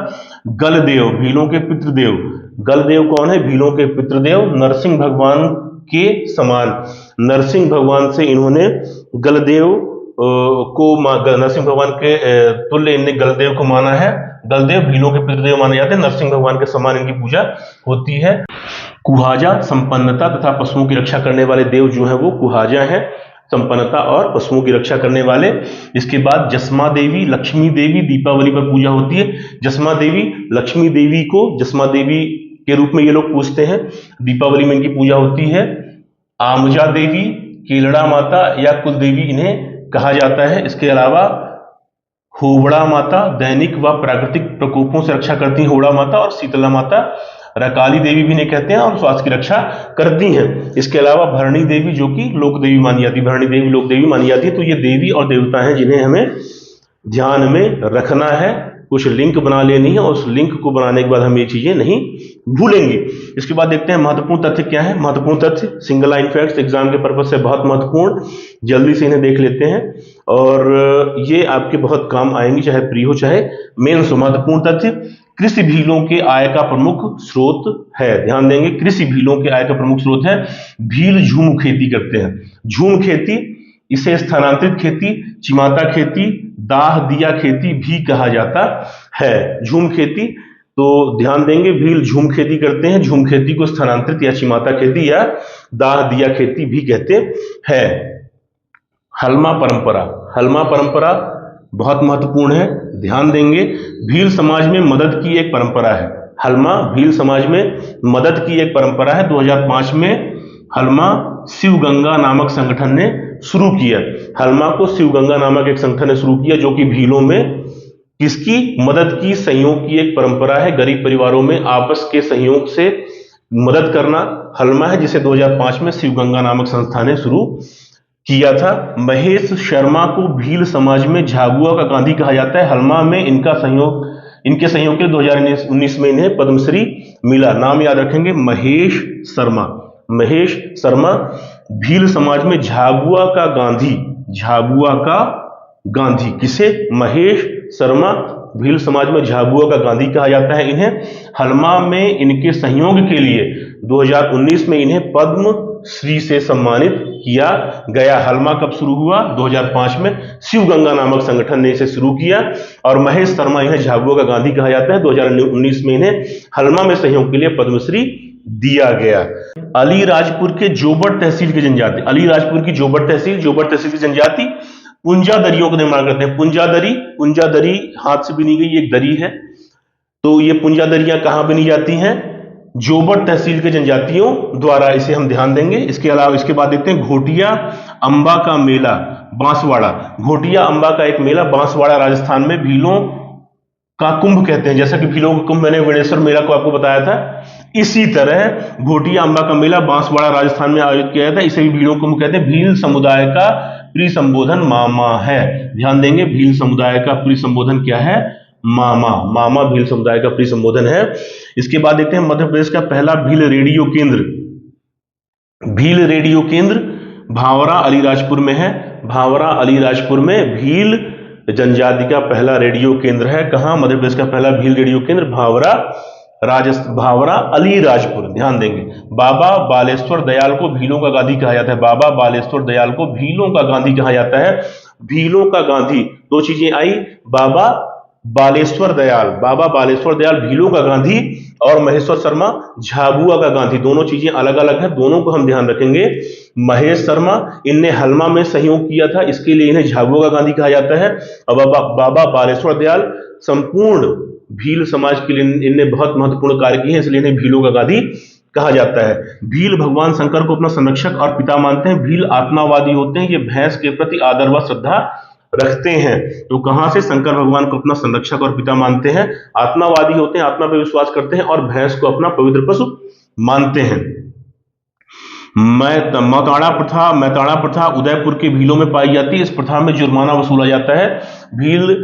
गलदेव भीलों के पितृदेव, गलदेव कौन है? भीलों के पितृदेव, नरसिंह भगवान के समान, नरसिंह भगवान से इन्होंने गलदेव को, नरसिंह भगवान के तुल्य इन्हें गलदेव को माना है। गलदेव भीलों के पितृदेव माने जाते हैं, नरसिंह भगवान के समान इनकी पूजा होती है। कुहाजा संपन्नता तथा पशुओं की रक्षा करने वाले देव जो है वो कुहाजा है, संपन्नता और पशुओं की रक्षा करने वाले। इसके बाद जसमा देवी, लक्ष्मी देवी, दीपावली पर पूजा होती है। जसमा देवी, लक्ष्मी देवी को जसमा देवी के रूप में ये लोग पूजते हैं, दीपावली में इनकी पूजा होती है। आमजा देवी, केलड़ा माता या कुल देवी इन्हें कहा जाता है। इसके अलावा होबड़ा माता, दैनिक व प्राकृतिक प्रकोपों से रक्षा करती हैं होबड़ा माता, और शीतला माता, रकाली देवी भी इन्हें कहते हैं और स्वास्थ्य की रक्षा करती हैं। इसके अलावा भरणी देवी जो कि लोक देवी मानी जाती है, भरणी देवी लोक देवी मानी जाती है। तो ये देवी और देवता हैं जिन्हें हमें ध्यान में रखना है, कुछ लिंक बना लेनी है, और उस लिंक को बनाने के बाद हम ये चीजें नहीं भूलेंगे। इसके बाद देखते हैं महत्वपूर्ण तथ्य क्या है। महत्वपूर्ण तथ्य, सिंगल लाइन फैक्ट्स, एग्जाम के पर्पज से बहुत महत्वपूर्ण, जल्दी से इन्हें देख लेते हैं और ये आपके बहुत काम आएंगे, चाहे प्री हो चाहे मेंस हो। महत्वपूर्ण तथ्य, कृषि भीलों के आय का प्रमुख स्रोत है, ध्यान देंगे, कृषि भीलों के आय का प्रमुख स्रोत है। भील झूम खेती करते हैं, झूम खेती, इसे स्थानांतरित खेती, चिमाता खेती, दाह दिया खेती भी कहा जाता है। झूम खेती, तो ध्यान देंगे, भील झूम खेती करते हैं, झूम खेती को स्थानांतरित या चिमाता खेती या दाह दिया खेती भी कहते हैं। हलमा परंपरा, हलमा परंपरा बहुत महत्वपूर्ण है, ध्यान देंगे, भील समाज में मदद की एक परंपरा है। हलमा भील समाज में मदद की एक परंपरा है। 2005 में हलमा शिव गंगा नामक संगठन ने शुरू किया। हलमा को शिव गंगा नामक एक संगठन ने शुरू किया जो कि भीलों में किसकी मदद की, सहयोग की एक परंपरा है। गरीब परिवारों में आपस के सहयोग से मदद करना हलमा है, जिसे 2005 में शिव गंगा नामक संस्था ने शुरू किया था। महेश शर्मा को भील समाज में झाबुआ का गांधी कहा जाता है। हलमा में इनके सहयोग के 2019 में इन्हें पद्मश्री मिला। नाम याद रखेंगे, महेश शर्मा, महेश शर्मा भील समाज में झाबुआ का गांधी, झाबुआ का गांधी, किसे? महेश शर्मा भील समाज में झाबुआ का गांधी कहा जाता है इन्हें। हलमा में इनके सहयोग के लिए 2019 में इन्हें पद्म श्री से सम्मानित किया गया। हलमा कब शुरू हुआ? 2005 में शिव गंगा नामक संगठन ने इसे शुरू किया, और महेश शर्मा इन्हें झाबुआ का गांधी कहा जाता है। 2019 में इन्हें हलमा में सहयोग के लिए पद्मश्री दिया गया। अलीराजपुर के जोबट तहसील की जनजाति, अलीराजपुर की जोबट तहसील की जनजाति पुंजा दरियों का निर्माण करते हैं। पुंजा दरी हाथ से बिनी गई एक दरी है। तो ये पुंजा दरियां कहां बनी जाती हैं? जोबट तहसील के जनजातियों द्वारा, इसे हम ध्यान देंगे। इसके अलावा इसके बाद देखते हैं घोटिया अंबा का मेला बांसवाड़ा, घोटिया अंबा का एक मेला बांसवाड़ा राजस्थान में, भीलों का कुंभ कहते हैं, जैसा कि भीलों का कुंभ मैंने वेणेश्वर मेला को आपको बताया था, इसी तरह घोटिया अंबा का मेला बांसवाड़ा राजस्थान में आयोजित किया जाता है, इसे भी भीलों कुंभ कहते हैं। भील समुदाय का प्रिय संबोधन मामा है, ध्यान देंगे, भील समुदाय का प्रिय संबोधन क्या है? मामा। मामा भील समुदाय का प्रिय संबोधन है। इसके बाद देखते हैं मध्य प्रदेश का पहला भील रेडियो केंद्र। भील रेडियो केंद्र भावरा अलीराजपुर में है। भावरा अलीराजपुर में भील जनजाति का पहला रेडियो केंद्र है। कहां? मध्य प्रदेश का पहला भील रेडियो केंद्र भावरा भावरा अलीराजपुर, ध्यान देंगे। बाबा बालेश्वर दयाल को भीलों का गांधी कहा जाता है। बाबा बालेश्वर दयाल को भीलों का गांधी कहा जाता है। भीलों का गांधी, दो चीजें आई, बाबा बालेश्वर दयाल भीलों का गांधी, और महेश्वर शर्मा झाबुआ का गांधी, दोनों चीजें अलग अलग हैं, दोनों को हम ध्यान रखेंगे। महेश शर्मा, इनने हलमा में सहयोग किया था, इसके लिए इन्हें झाबुआ का गांधी कहा जाता है। और बाबा बालेश्वर दयाल संपूर्ण भील समाज के लिए इनने बहुत महत्वपूर्ण कार्य किए हैं, इसलिए इन्हें भीलों का गांधी कहा जाता है। भील भगवान शंकर को अपना संरक्षक और पिता मानते हैं। भील आत्मावादी होते हैं, ये भैंस के प्रति आदर व श्रद्धा रखते हैं। तो कहां से? शंकर भगवान को अपना संरक्षक और पिता मानते हैं, आत्मावादी होते हैं, आत्मा पर विश्वास करते हैं, और भैंस को अपना पवित्र पशु मानते हैं। मैताड़ा प्रथा उदयपुर के भीलों में पाई जाती है। इस प्रथा में जुर्माना वसूला जाता है। भील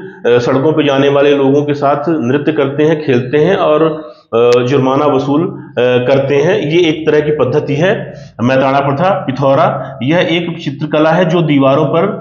सड़कों पर जाने वाले लोगों के साथ नृत्य करते हैं, खेलते हैं और जुर्माना वसूल करते हैं। ये एक तरह की पद्धति है मैताड़ा प्रथा। पिथौरा, यह एक चित्रकला है जो दीवारों पर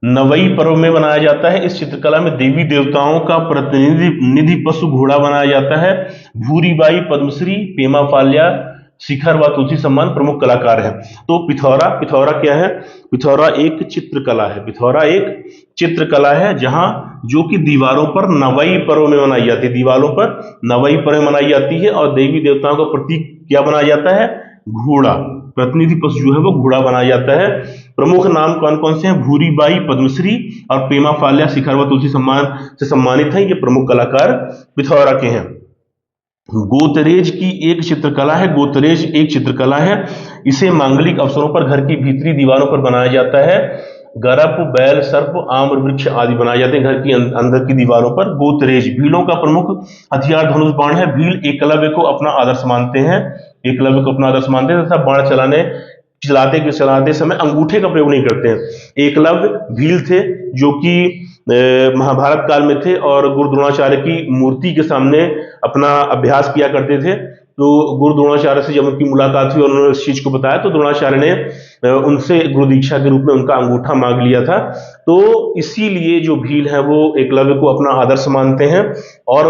नवई पर्व में बनाया जाता है। इस चित्रकला में देवी देवताओं का प्रतिनिधि पशु घोड़ा बनाया जाता है। भूरीबाई, पद्मश्री, पेमा फाल्या, शिखर व तुलसी सम्मान प्रमुख कलाकार हैं। तो पिथौरा क्या है? पिथौरा एक चित्रकला है। पिथौरा एक चित्रकला है जहां जो कि दीवारों पर नवई पर्व में मनाई जाती है। दीवारों पर नवई पर्व मनाई जाती है और देवी देवताओं का प्रतीक क्या बनाया जाता है? घोड़ा, प्रतिनिधि पशु जो है वो घोड़ा बनाया जाता है। प्रमुख नाम कौन कौन से हैं? भूरीबाई, पद्मश्री और पेमा फाल्या शिखर व तुलसी सम्मान से सम्मानित हैं। ये प्रमुख कलाकार पिथौरा के हैं। गोतरेज की एक चित्रकला है। गोतरेज एक चित्रकला है, इसे मांगलिक अवसरों पर घर की भीतरी दीवारों पर बनाया जाता है। गरप, बैल, सर्प, आम्र वृक्ष आदि बनाए जाते हैं घर की अंदर की दीवारों पर। गोतरेज भीलों का प्रमुख हथियार धनुष बाण है। भील एकलव्य को अपना आदर्श मानते हैं। एकलव्य को अपना आदर्श मानते हैं तथा बाण चलाते समय अंगूठे का प्रयोग नहीं करते हैं। एकलव्य भील थे जो कि महाभारत काल में थे और गुरु द्रोणाचार्य की मूर्ति के सामने अपना अभ्यास किया करते थे। तो गुरु द्रोणाचार्य से जब उनकी मुलाकात हुई और उन्होंने इस चीज को बताया तो द्रोणाचार्य ने उनसे गुरु दीक्षा के रूप में उनका अंगूठा मांग लिया था। तो इसीलिए जो भील है वो एकलव्य को अपना आदर्श मानते हैं और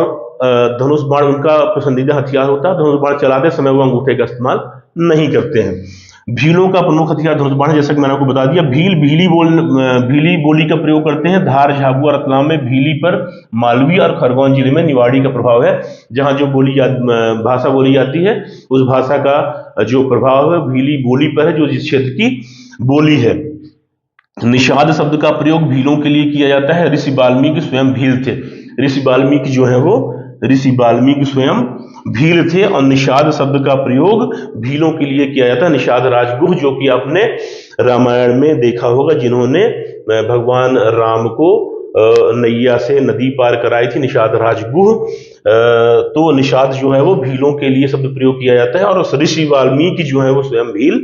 धनुष बाण उनका पसंदीदा हथियार होता है। धनुष बाण चलाते समय वो अंगूठे का इस्तेमाल नहीं करते हैं। भीलों का प्रमुख हथियार धनुष बाण है, जैसा कि मैंने आपको बता दिया। भीली बोली का प्रयोग करते हैं। धार, झाबुआ, रतलाम में भीली पर मालवी और खरगोन जिले में निवाड़ी का प्रभाव है। जहां जो भाषा बोली जाती है उस भाषा का जो प्रभाव है भीली बोली पर है, जो जिस क्षेत्र की बोली है। निषाद शब्द का प्रयोग भीलों के लिए किया जाता है। ऋषि वाल्मीकि स्वयं भील थे। ऋषि वाल्मीकि जो है वो ऋषि वाल्मीकि स्वयं भील थे और निषाद शब्द का प्रयोग भीलों के लिए किया जाता है। निषाद राजगुह, जो कि आपने रामायण में देखा होगा, जिन्होंने भगवान राम को नैया से नदी पार कराई थी, निषाद राजगुह। तो निषाद जो है वो भीलों के लिए शब्द प्रयोग किया जाता है और ऋषि वाल्मीकि जो है वो स्वयं भील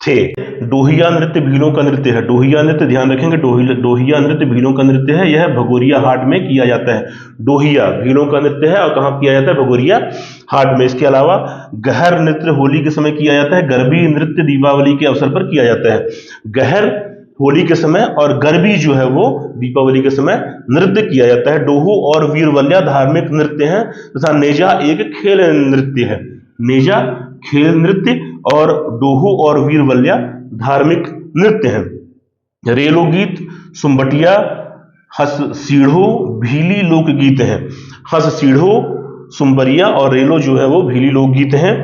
थे। डोहिया नृत्य भीलों का नृत्य है। डोहिया नृत्य ध्यान रखेंगे, डोहिया नृत्य भीलों का नृत्य है। यह भगोरिया हाट में किया जाता है। डोहिया भीलों का नृत्य है और कहां किया जाता है? भगोरिया हाट में। इसके अलावा गहर नृत्य होली के समय किया जाता है। गरबी नृत्य दीपावली के अवसर पर किया जाता है। गहर होली के समय और गरबी जो है वो दीपावली के समय नृत्य किया जाता है। डोहू और वीरवल्या धार्मिक नृत्य है तथा नेजा एक खेल नृत्य है। नेजा खेल नृत्य और डोहू और वीरवल्या धार्मिक नृत्य हैं। रेलो गीत, सुम्बटिया, हस सीढ़ो भीली लोकगीत हैं। हस सीढ़ो, सुम्बरिया और रेलो जो है वो भीली लोकगीत हैं।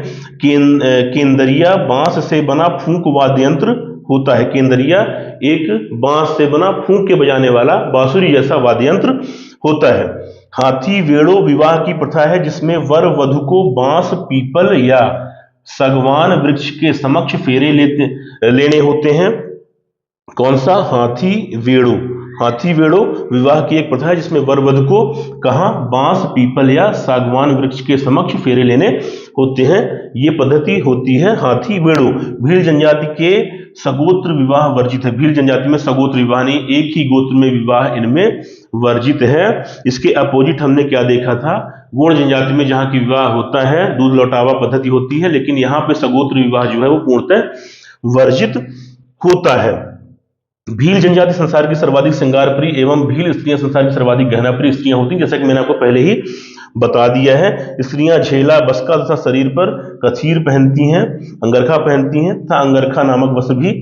केंदरिया बांस से बना फूंक वाद्य यंत्र होता है। केंदरिया एक बांस से बना फूंक के बजाने वाला बांसुरी जैसा वाद्य यंत्र होता है। हाथी वेड़ो विवाह की प्रथा है जिसमें वर वधु को बांस, पीपल या सागवान वृक्ष के समक्ष फेरे लेने होते हैं। कौन सा? हाथी वेड़ो विवाह की एक प्रथा है जिसमें वर वधु को कहाँ? बांस, पीपल या सागवान वृक्ष के समक्ष फेरे लेने होते हैं। ये पद्धति होती है हाथी वेड़ो। भील जनजाति के सगोत्र विवाह वर्जित है। भील जनजाति में सगोत्र विवाह नहीं, एक ही गोत्र में विवाह इनमें वर्जित है। इसके अपोजिट हमने क्या देखा था? गोंड जनजाति में जहां की विवाह होता है दूध लौटावा पद्धति होती है, लेकिन यहाँ पे सगोत्र विवाह जो है वो पूर्णतः वर्जित होता है। भील जनजाति संसार की सर्वाधिक श्रृंगार प्रिय एवं भील स्त्रियां संसार की सर्वाधिक गहना प्रिय स्त्रियां होती हैं, जैसा कि मैंने आपको पहले ही बता दिया है। स्त्रियां झेला, बस्का तथा शरीर पर कछीर पहनती हैं, अंगरखा पहनती हैं तथा अंगरखा नामक वस्त्र भी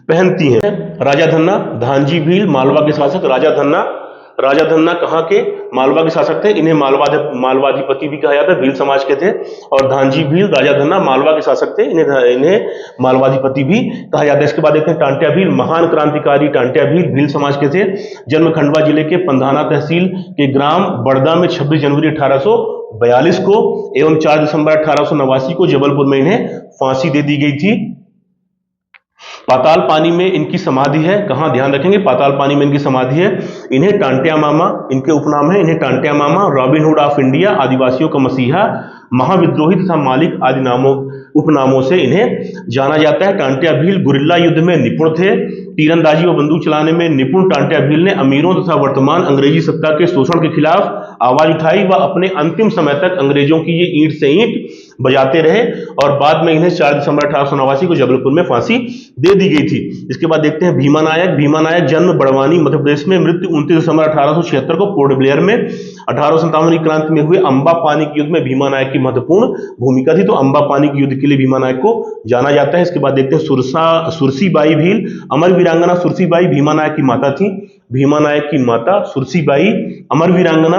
पहनती हैं। राजा धन्ना, धानजी भील मालवा के शासक राजा धन्ना कहाँ के? मालवा के शासक थे। इन्हें मालवाधिपति भी कहा जाता है, भील समाज के थे। और धानजी भील, राजा धन्ना मालवा के शासक थे, इन्हें मालवाधिपति भी कहा जाता है। इसके बाद देखते हैं टांट्या भील, महान क्रांतिकारी टांट्या भील भील समाज के थे। जन्म खंडवा जिले के पंधाना तहसील के ग्राम बड़दा में 26 जनवरी 1842 को एवं 4 दिसंबर 1889 को जबलपुर में इन्हें फांसी दे दी गई थी। पाताल पानी में इनकी समाधि है। कहां? ध्यान रखेंगे, पाताल पानी में इनकी समाधि है। इन्हें टांट्या मामा, इनके उपनाम है, इन्हें टांट्या मामा, रॉबिन हुड ऑफ इंडिया, आदिवासियों का मसीहा, महाविद्रोही तथा मालिक आदि उपनामों से इन्हें जाना जाता है। टांट्या भील गुरिल्ला युद्ध में निपुण थे। तीरंदाजी व बंदूक चलाने में निपुण टांट्या भील ने अमीरों तथा वर्तमान अंग्रेजी सत्ता के शोषण के खिलाफ आवाज उठाई व अपने अंतिम समय तक अंग्रेजों की ये ईंट से ईंट बजाते रहे और बाद में इन्हें 4 दिसंबर 1889 को जबलपुर में फांसी दे दी गई थी। इसके बाद देखते हैं भीमा नायक जन्म बड़वानी मध्य प्रदेश में, मृत्यु 29 दिसंबर 1876 को पोर्ट ब्लेयर में। 1857 की क्रांति में हुए अंबा पानी के युद्ध में भीमा नायक की महत्वपूर्ण भूमिका थी, तो अंबा पानी के युद्ध के लिए भीमा नायक को जाना जाता है। इसके बाद देखते हैं सुरसीबाई भील, अमर वीरांगना सुरसीबाई भीमा नायक की माता थी। भीमा नायक की माता सुरसीबाई अमर वीरांगना,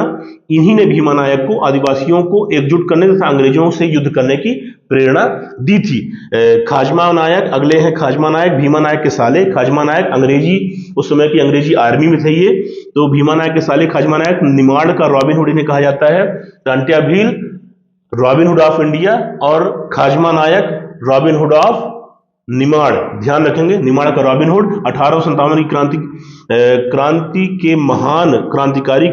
इन्हीं ने भीमा नायक को आदिवासियों को एकजुट करने तथा अंग्रेजों से युद्ध करने की प्रेरणा दी थी। खाजमा नायक अगले हैं। खाजमा नायक भीमा नायक के साले। खाजमा नायक अंग्रेजी, उस समय की अंग्रेजी आर्मी में थे ये, तो भीमा नायक के साले खाजमा नायक निमाड़ का रॉबिन हुड इन्हें कहा जाता है। Tantya Bhil robin hood of India और खाजमा नायक रॉबिन हुड ऑफ निमाड़। ध्यान रखेंगे, निमाड़ का रॉबिन हुड। 1857 की क्रांति के महान क्रांतिकारी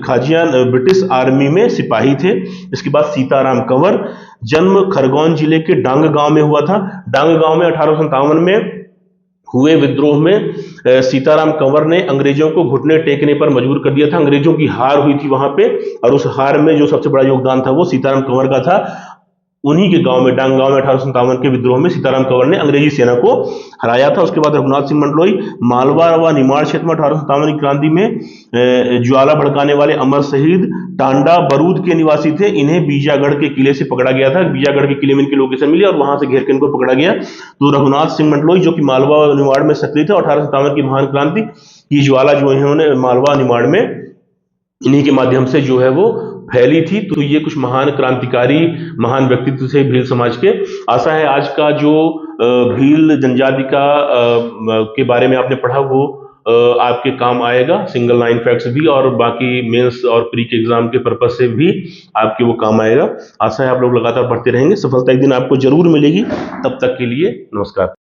खाजियान ब्रिटिश आर्मी में सिपाही थे। इसके बाद सीताराम कंवर, जन्म खरगोन जिले के डांग गांव में हुआ था। डांग गांव में 1857 में हुए विद्रोह में सीताराम कंवर ने अंग्रेजों को घुटने टेकने पर मजबूर कर दिया था। अंग्रेजों की हार हुई थी वहां पे, और उस हार में जो सबसे बड़ा योगदान था वो सीताराम कंवर का था। उन्हीं के गांव में, डांग गांव में 1857 के विद्रोह में सीताराम कंवर ने अंग्रेजी सेना को हराया था। उसके बाद रघुनाथ सिंह मंडलोई, मालवा व निमाड़ क्षेत्र में 1857 की क्रांति में ज्वाला भड़काने वाले अमर शहीद टांडा बरूद के निवासी थे। इन्हें बीजागढ़ के किले से पकड़ा गया था। बीजागढ़ के किले में इनकी लोकेशन मिली और वहां से घेर के इनको पकड़ा गया। तो रघुनाथ सिंह मंडलोई जो कि मालवा व निमाड़ में सक्रिय थे, 1857 की महान क्रांति की ज्वाला जो है उन्होंने मालवा निमाड़ में इन्हीं के माध्यम से जो है वो फैली थी। तो ये कुछ महान क्रांतिकारी, महान व्यक्तित्व थे भील समाज के। आशा है आज का जो भील जनजाति का के बारे में आपने पढ़ा वो आपके काम आएगा। सिंगल लाइन फैक्ट्स भी और बाकी मेंस और प्री के एग्जाम के पर्पज से भी आपके वो काम आएगा। आशा है आप लोग लगातार पढ़ते रहेंगे, सफलता एक दिन आपको जरूर मिलेगी। तब तक के लिए नमस्कार।